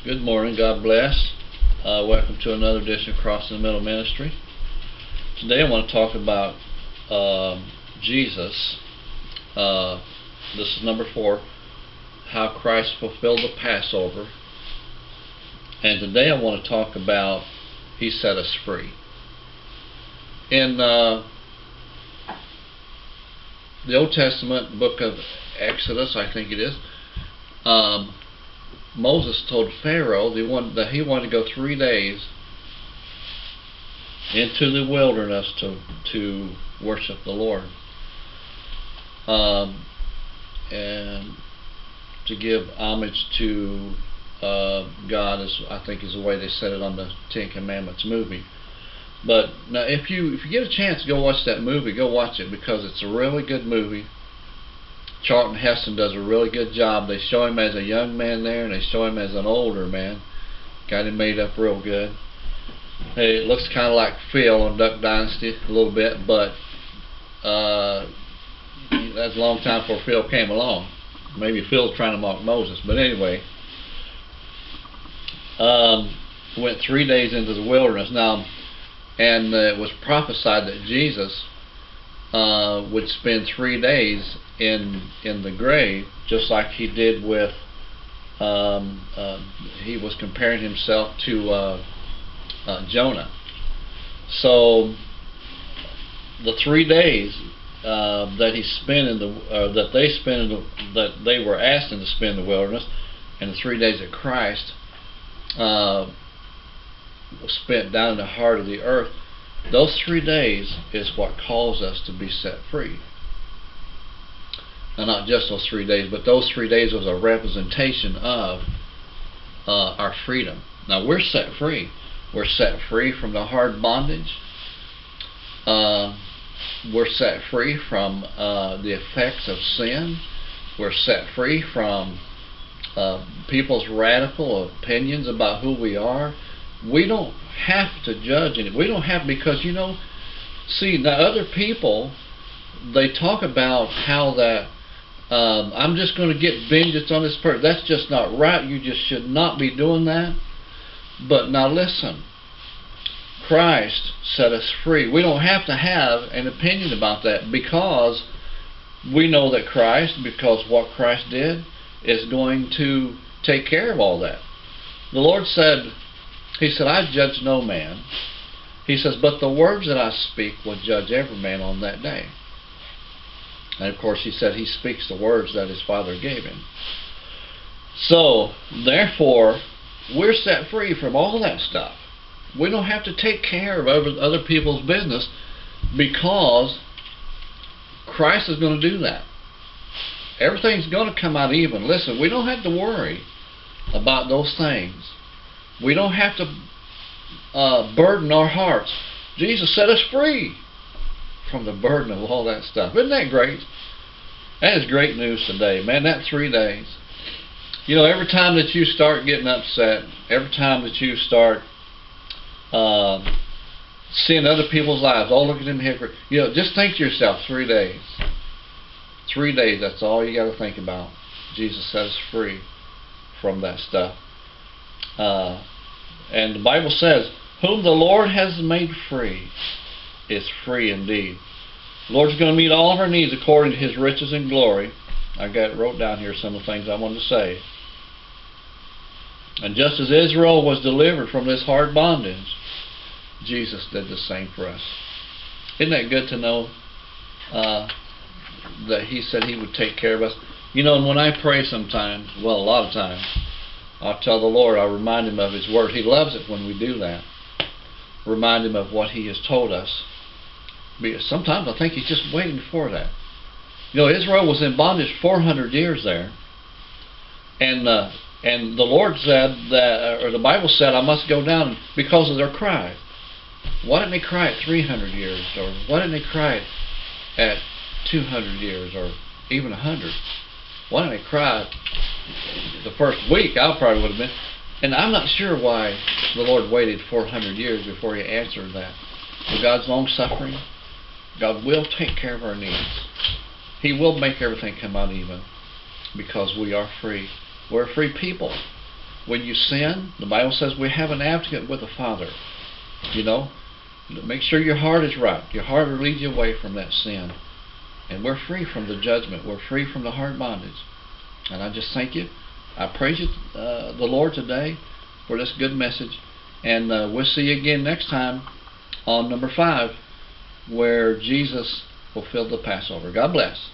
Good morning, God bless. Welcome to another edition of Crossing the Middle Ministry. Today I want to talk about Jesus. This is number 4, how Christ fulfilled the Passover. And today I want to talk about He set us free. In the Old Testament book of Exodus, I think it is, Moses told Pharaoh that he wanted to go 3 days into the wilderness to worship the Lord, and to give homage to God, I think is the way they said it on the Ten Commandments movie. But now, if you get a chance to go watch that movie, go watch it, because it's a really good movie. Charlton Heston does a really good job. They show him as a young man there, and they show him as an older man. Got him made up real good. Hey, it looks kind of like Phil on Duck Dynasty a little bit, but that's a long time before Phil came along. Maybe Phil's trying to mock Moses, but anyway, went 3 days into the wilderness now, and it was prophesied that Jesus would spend 3 days in the grave, just like he did with he was comparing himself to Jonah. So the 3 days that he spent in that they were asked him to spend in the wilderness, and the 3 days that Christ was spent down in the heart of the earth, those 3 days is what caused us to be set free. Now, not just those 3 days, but those 3 days was a representation of our freedom. Now, we're set free. We're set free from the hard bondage. We're set free from the effects of sin. We're set free from people's radical opinions about who we are. We don't have to judge it. We don't have, because see, now other people, they talk about how that I'm just going to get vengeance on this person. That's just not right. You just should not be doing that. But now listen, Christ set us free. We don't have to have an opinion about that, because we know that because what Christ did is going to take care of all that. The Lord said, He said, I judge no man. He says, but the words that I speak will judge every man on that day. And of course, He said He speaks the words that His Father gave Him. So, therefore, we're set free from all that stuff. We don't have to take care of other people's business, because Christ is going to do that. Everything's going to come out even. Listen, we don't have to worry about those things. We don't have to burden our hearts. Jesus set us free from the burden of all that stuff. Isn't that great? That is great news today, man. That 3 days. Every time that you start getting upset, every time that you start seeing other people's lives, oh, look at them hypocrites. Just think to yourself, 3 days. 3 days, that's all you got to think about. Jesus set us free from that stuff. And the Bible says, whom the Lord has made free is free indeed. The Lord's going to meet all of our needs according to His riches and glory. I wrote down here some of the things I wanted to say. And just as Israel was delivered from this hard bondage, Jesus did the same for us. Isn't that good to know that He said He would take care of us? And when I pray sometimes, well, a lot of times, I'll tell the Lord, I'll remind Him of His Word. He loves it when we do that. Remind Him of what He has told us. Sometimes I think He's just waiting for that. Israel was in bondage 400 years there. And the Lord said that, or the Bible said, I must go down because of their cry. Why didn't they cry at 300 years? Or why didn't they cry at 200 years? Or even 100? Why didn't they cry the first week? I probably would have been. And I'm not sure why the Lord waited 400 years before He answered that. But God's long-suffering. God will take care of our needs. He will make everything come out even, because we are free. We're a free people. when you sin, the Bible says we have an advocate with the Father. You know, make sure your heart is right. Your heart will lead you away from that sin. And we're free from the judgment. We're free from the heart bondage. And I just thank you. I praise you, the Lord, today for this good message. And we'll see you again next time on number 5, where Jesus fulfilled the Passover. God bless.